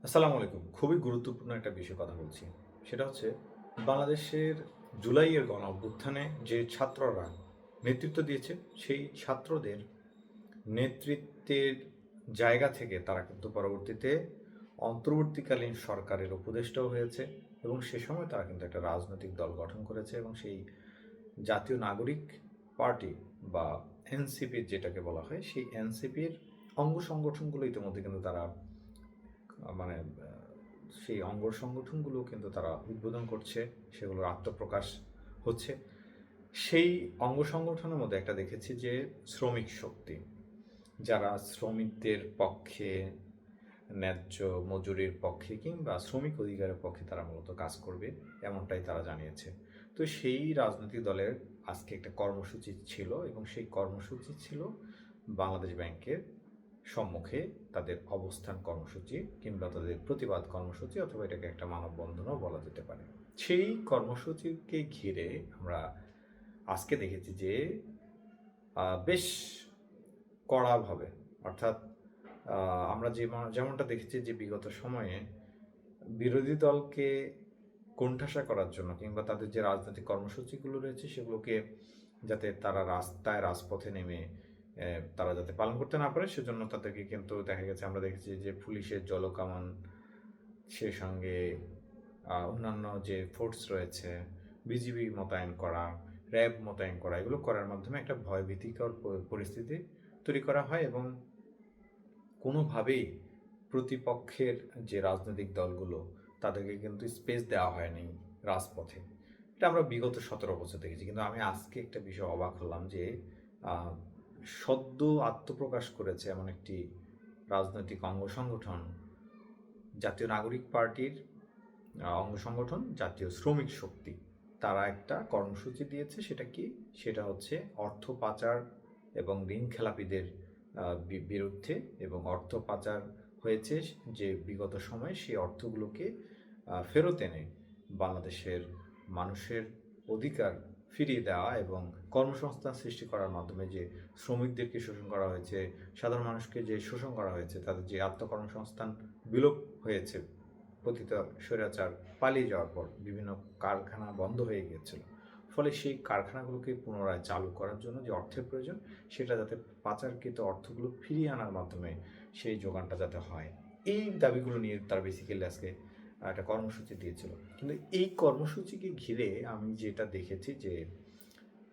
আসসালামু আলাইকুম। খুবই গুরুত্বপূর্ণ একটা বিষয়ে কথা বলছি। সেটা হচ্ছে বাংলাদেশের জুলাইয়ের গণঅভ্যুত্থানে যে ছাত্ররা নেতৃত্ব দিয়েছে, সেই ছাত্রদের নেতৃত্বের জায়গা থেকে তারা কিন্তু পরবর্তীতে অন্তর্বর্তীকালীন সরকারের উপদেষ্টাও হয়েছে এবং সে সময় তারা কিন্তু একটা রাজনৈতিক দল গঠন করেছে এবং সেই জাতীয় নাগরিক পার্টি বা এনসিপি যেটাকে বলা হয়, সেই এনসিপির অঙ্গ সংগঠনগুলো ইতিমধ্যে কিন্তু তারা মানে সেই অঙ্গ সংগঠনগুলো কিন্তু তারা উদ্বোধন করছে, সেগুলোর আত্মপ্রকাশ হচ্ছে। সেই অঙ্গ সংগঠনের মধ্যে একটা দেখেছি যে শ্রমিক শক্তি, যারা শ্রমিকদের পক্ষে, ন্যায্য মজুরির পক্ষে কিংবা শ্রমিক অধিকারের পক্ষে তারা মূলত কাজ করবে, এমনটাই তারা জানিয়েছে। তো সেই রাজনৈতিক দলের আজকে একটা কর্মসূচি ছিল এবং সেই কর্মসূচি ছিল বাংলাদেশ ব্যাংকের সম্মুখে তাদের অবস্থান কর্মসূচি কিংবা তাদের প্রতিবাদ কর্মসূচি, অথবা এটাকে একটা মানববন্ধনও বলা যেতে পারে। সেই কর্মসূচিকে ঘিরে আমরা আজকে দেখেছি যে বেশ কড়াভাবে, অর্থাৎ আমরা যেমনটা দেখেছি যে বিগত সময়ে বিরোধী দলকে কোণঠাসা করার জন্য কিংবা তাদের যে রাজনৈতিক কর্মসূচিগুলো রয়েছে সেগুলোকে যাতে তারা রাজপথে নেমে তারা যাতে পালন করতে না পারে, সেজন্য তাদেরকে কিন্তু দেখা গেছে, আমরা দেখেছি যে পুলিশের জলকামান, সে সঙ্গে অন্যান্য যে ফোর্স রয়েছে, বিজিবি মোতায়েন করা, র্যাব মোতায়েন করা, এগুলো করার মাধ্যমে একটা ভয়ভীতিকর পরিস্থিতি তৈরি করা হয় এবং কোনোভাবেই প্রতিপক্ষের যে রাজনৈতিক দলগুলো তাদেরকে কিন্তু স্পেস দেওয়া হয়নি রাজপথে। এটা আমরা বিগত 17 বছর দেখেছি। কিন্তু আমি আজকে একটা বিষয় অবাক হলাম যে আহ, সদ্য আত্মপ্রকাশ করেছে এমন একটি রাজনৈতিক অঙ্গ সংগঠন, জাতীয় নাগরিক পার্টির অঙ্গ সংগঠন জাতীয় শ্রমিক শক্তি। তারা একটা কর্মসূচি দিয়েছে। সেটা কি? সেটা হচ্ছে অর্থ পাচার এবং ঋণ খেলাপিদের বিরুদ্ধে, এবং অর্থ পাচার হয়েছে যে বিগত সময়ে সেই অর্থগুলোকে ফেরত এনে বাংলাদেশের মানুষের অধিকার ফিরিয়ে দেওয়া এবং কর্মসংস্থান সৃষ্টি করার মাধ্যমে যে শ্রমিকদেরকে শোষণ করা হয়েছে, সাধারণ মানুষকে যে শোষণ করা হয়েছে, তাদের যে আত্মকর্মসংস্থান বিলোপ হয়েছে পতিত স্বৈরাচার পালিয়ে যাওয়ার পর, বিভিন্ন কারখানা বন্ধ হয়ে গিয়েছিল। ফলে সেই কারখানাগুলোকে পুনরায় চালু করার জন্য যে অর্থের প্রয়োজন, সেটা যাতে পাচারকৃত অর্থগুলো ফিরিয়ে আনার মাধ্যমে সেই যোগানটা যাতে হয়, এই দাবিগুলো নিয়ে তারা বেসিক্যালি আজকে একটা কর্মসূচি দিয়েছিল। কিন্তু এই কর্মসূচিকে ঘিরে আমি যেটা দেখেছি যে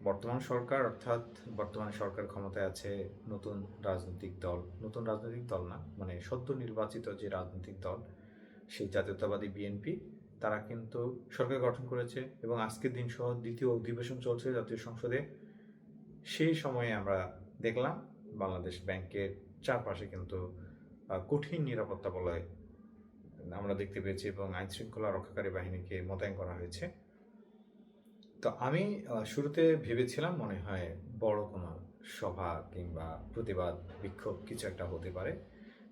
বর্তমান সরকার, অর্থাৎ বর্তমানে সরকার ক্ষমতায় আছে নতুন রাজনৈতিক দল, নতুন রাজনৈতিক দল না, মানে সদ্য নির্বাচিত যে রাজনৈতিক দল, সেই জাতীয়তাবাদী বিএনপি, তারা কিন্তু সরকার গঠন করেছে এবং আজকের দিন সহ দ্বিতীয় অধিবেশন চলছে জাতীয় সংসদে। সেই সময়ে আমরা দেখলাম বাংলাদেশ ব্যাংকের চারপাশে কিন্তু কঠিন নিরাপত্তা বলয় আমরা দেখতে পেয়েছি এবং আইন শৃঙ্খলা রক্ষাকারী বাহিনীকে মোতায়েন করা হয়েছে। তো আমি শুরুতে ভেবেছিলাম মনে হয় বড় কোনো সভা কিংবা প্রতিবাদ বিক্ষোভ কিছু একটা হতে পারে,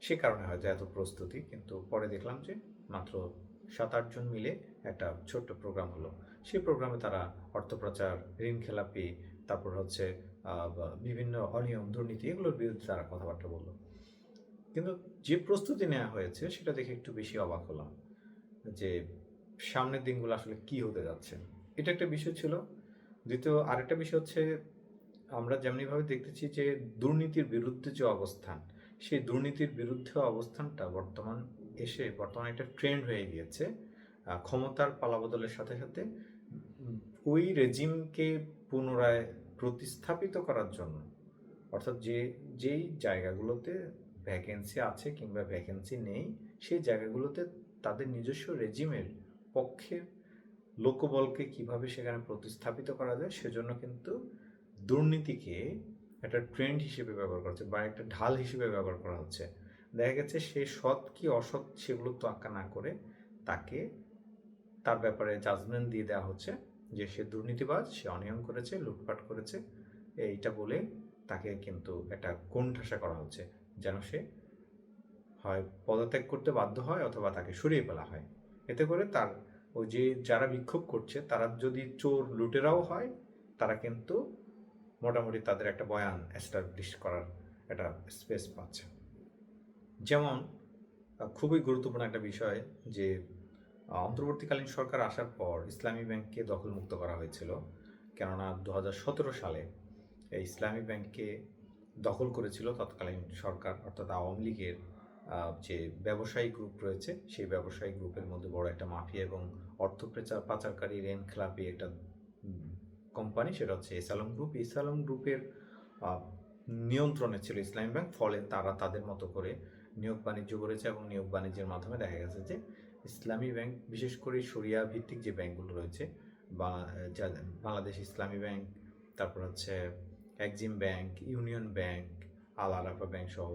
সে কারণে হয়তো এত প্রস্তুতি। কিন্তু পরে দেখলাম যে মাত্র 7-8 জন মিলে একটা ছোট্ট প্রোগ্রাম হলো। সেই প্রোগ্রামে তারা অর্থপাচার, ঋণ খেলাপি, তারপর হচ্ছে বিভিন্ন অনিয়ম, দুর্নীতি, এগুলোর বিরুদ্ধে তারা কথাবার্তা বললো। কিন্তু যে প্রস্তুতি নেওয়া হয়েছে সেটা দেখে একটু বেশি অবাক হলাম যে সামনের দিনগুলো আসলে কি হতে যাচ্ছে। এটা একটা বিষয় ছিল। দ্বিতীয় আরেকটা বিষয় হচ্ছে, আমরা যেমনিভাবে দেখতেছি যে দুর্নীতির বিরুদ্ধে যে অবস্থান, সেই দুর্নীতির বিরুদ্ধে অবস্থানটা বর্তমানে একটা ট্রেন্ড হয়ে গিয়েছে। ক্ষমতার পালাবদলের সাথে সাথে ওই রেজিমকে পুনরায় প্রতিস্থাপিত করার জন্য, অর্থাৎ যেই জায়গাগুলোতে ভ্যাকেন্সি আছে কিংবা ভ্যাকেন্সি নেই, সেই জায়গাগুলোতে তাদের নিজস্ব রেজিমের পক্ষের লোকবলকে কিভাবে সেখানে প্রতিস্থাপিত করা যায়, সেজন্য কিন্তু দুর্নীতিকে একটা ট্রেন্ড হিসেবে ব্যবহার করা হচ্ছে বা একটা ঢাল হিসেবে ব্যবহার করা হচ্ছে। দেখা গেছে সে সৎ কি অসৎ সেগুলো তোয়াক্কা না করে তাকে তার ব্যাপারে জাজমেন্ট দিয়ে দেওয়া হচ্ছে যে সে দুর্নীতিবাজ, সে অনিয়ম করেছে, লুটপাট করেছে, এইটা বলে তাকে কিন্তু একটা কোণঠাসা করা হচ্ছে, যেন সে হয় পদত্যাগ করতে বাধ্য হয় অথবা তাকে সরিয়ে ফেলা হয়। এতে করে তার ওই যে যারা বিক্ষোভ করছে তারা যদি চোর লুটেরাও হয়, তারা কিন্তু মোটামুটি তাদের একটা বয়ান এস্টাবলিশ করার একটা স্পেস পাচ্ছে। যেমন খুবই গুরুত্বপূর্ণ একটা বিষয় যে অন্তর্বর্তীকালীন সরকার আসার পর ইসলামী ব্যাংককে দখলমুক্ত করা হয়েছিল। কেননা 2017 সালে এই ইসলামী ব্যাংককে দখল করেছিল তৎকালীন সরকার, অর্থাৎ আওয়ামী লীগের যে ব্যবসায়ী গ্রুপ রয়েছে সেই ব্যবসায়ী গ্রুপের মধ্যে বড় একটা মাফিয়া এবং অর্থ পাচারকারী ঋণখেলাপি একটা কোম্পানি, সেটা হচ্ছে S Alam group. S Alam গ্রুপের নিয়ন্ত্রণে ছিল ইসলামী ব্যাংক, ফলে তারা তাদের মতো করে নিয়োগ বাণিজ্য করেছে এবং নিয়োগ বাণিজ্যের মাধ্যমে দেখা গেছে যে ইসলামী ব্যাংক, বিশেষ করে শরিয়া ভিত্তিক যে ব্যাংকগুলো রয়েছে, বাংলাদেশ ইসলামী ব্যাংক, তারপর হচ্ছে এক্সিম ব্যাংক, ইউনিয়ন ব্যাংক, আল আরাফা ব্যাংক সহ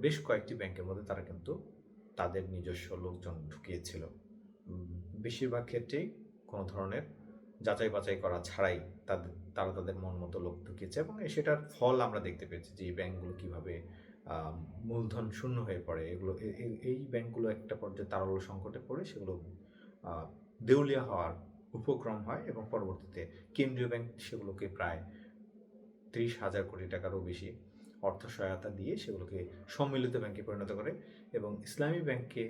বেশ কয়েকটি ব্যাংকের মধ্যে তারা কিন্তু তাদের নিজস্ব লোকজন ঢুকিয়েছিল। বেশিরভাগ ক্ষেত্রেই কোনো ধরনের যাচাই বাছাই করা ছাড়াই তারা তাদের মন মতো লোক ঢুকিয়েছে এবং সেটার ফল আমরা দেখতে পেয়েছি যে এই ব্যাংকগুলো কীভাবে মূলধন শূন্য হয়ে পড়ে। এগুলো এই ব্যাংকগুলো একটা পর্যায়ে তারল্য সংকটে পড়ে সেগুলো দেউলিয়া হওয়ার উপক্রম হয় এবং পরবর্তীতে কেন্দ্রীয় ব্যাংক সেগুলোকে প্রায় 30,000 কোটি টাকারও বেশি অর্থ সহায়তা দিয়ে সেগুলোকে সম্মিলিত ব্যাংকে পরিণত করে এবং ইসলামী ব্যাংককে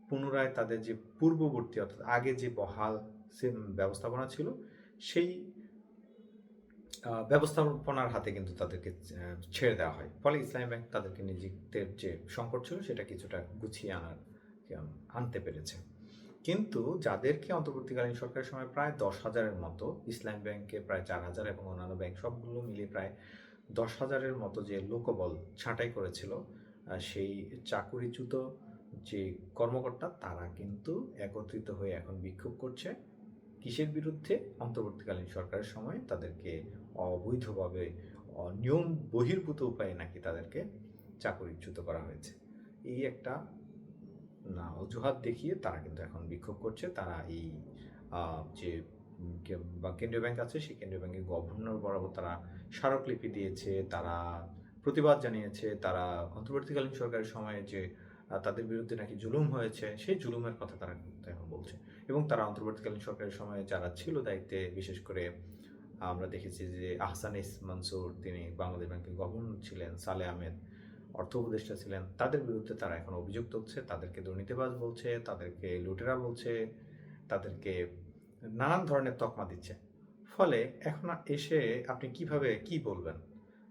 পুনরায় তাদের যে পূর্ববর্তী, অর্থাৎ আগে যে বহাল ব্যবস্থাপনা ছিল সেই ব্যবস্থাপনার হাতে কিন্তু তাদেরকে ছেড়ে দেওয়া হয়। ফলে ইসলামী ব্যাংক তাদেরকে নিজেদের যে সংকট ছিল সেটা কিছুটা গুছিয়ে আনতে পেরেছে। কিন্তু যাদেরকে অন্তর্বর্তীকালীন সরকারের সময় প্রায় 10,000-এর মতো, ইসলামী ব্যাংকে প্রায় 4,000 এবং অন্যান্য ব্যাংক সবগুলো মিলিয়ে প্রায় 10,000-এর মতো যে লোকবল ছাঁটাই করেছিল, সেই চাকুরিচ্যুত যে কর্মকর্তা তারা কিন্তু একত্রিত হয়ে এখন বিক্ষোভ করছে। কিসের বিরুদ্ধে? অন্তর্বর্তীকালীন সরকারের সময় তাদেরকে অবৈধভাবে নিয়ম বহির্ভূত উপায়ে নাকি তাদেরকে চাকুরিচ্যুত করা হয়েছে। এই একটা অজুহাত দেখিয়ে তারা কিন্তু এখন বিক্ষোভ করছে। তারা এই যে কেন্দ্রীয় ব্যাংক আছে সেই কেন্দ্রীয় ব্যাংকের গভর্নর বরাবর তারা স্মারকলিপি দিয়েছে, তারা প্রতিবাদ জানিয়েছে, তারা অন্তর্বর্তীকালীন সরকারের সময়ে যে তাদের বিরুদ্ধে নাকি জুলুম হয়েছে সেই জুলুমের কথা তারা এখন বলছে। এবং তারা অন্তর্বর্তীকালীন সরকারের সময়ে যারা ছিল দায়িত্বে, বিশেষ করে আমরা দেখেছি যে আহসান ইস মনসুর, তিনি বাংলাদেশ ব্যাংকের গভর্নর ছিলেন, সালেহ আহমেদ অর্থ উপদেষ্টা ছিলেন, তাদের বিরুদ্ধে তারা এখন অভিযুক্ত হচ্ছে, তাদেরকে দুর্নীতিবাজ বলছে, তাদেরকে লুটেরা বলছে, তাদেরকে নানান ধরনের তকমা দিচ্ছে। ফলে এখন এসে আপনি কিভাবে কি বলবেন?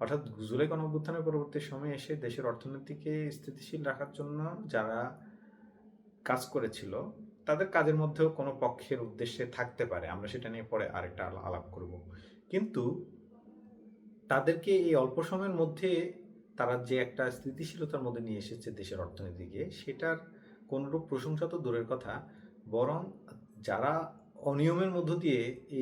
অর্থাৎ জুলাই গণঅভ্যুত্থানের পরবর্তী সময়ে এসে দেশের অর্থনীতিকে স্থিতিশীল রাখার জন্য যারা কাজ করেছিল তাদের কাজের মধ্যেও কোনো পক্ষের উদ্দেশ্যে থাকতে পারে, আমরা সেটা নিয়ে পরে আরেকটা আলাপ করব। কিন্তু তাদেরকে এই অল্প সময়ের মধ্যে তারা যে একটা স্থিতিশীলতার মধ্যে নিয়ে এসেছে দেশের অর্থনীতিকে, সেটার কোনরূপ প্রশংসা তো দূরের কথা, বরং যারা অনিয়মের মধ্য দিয়ে এই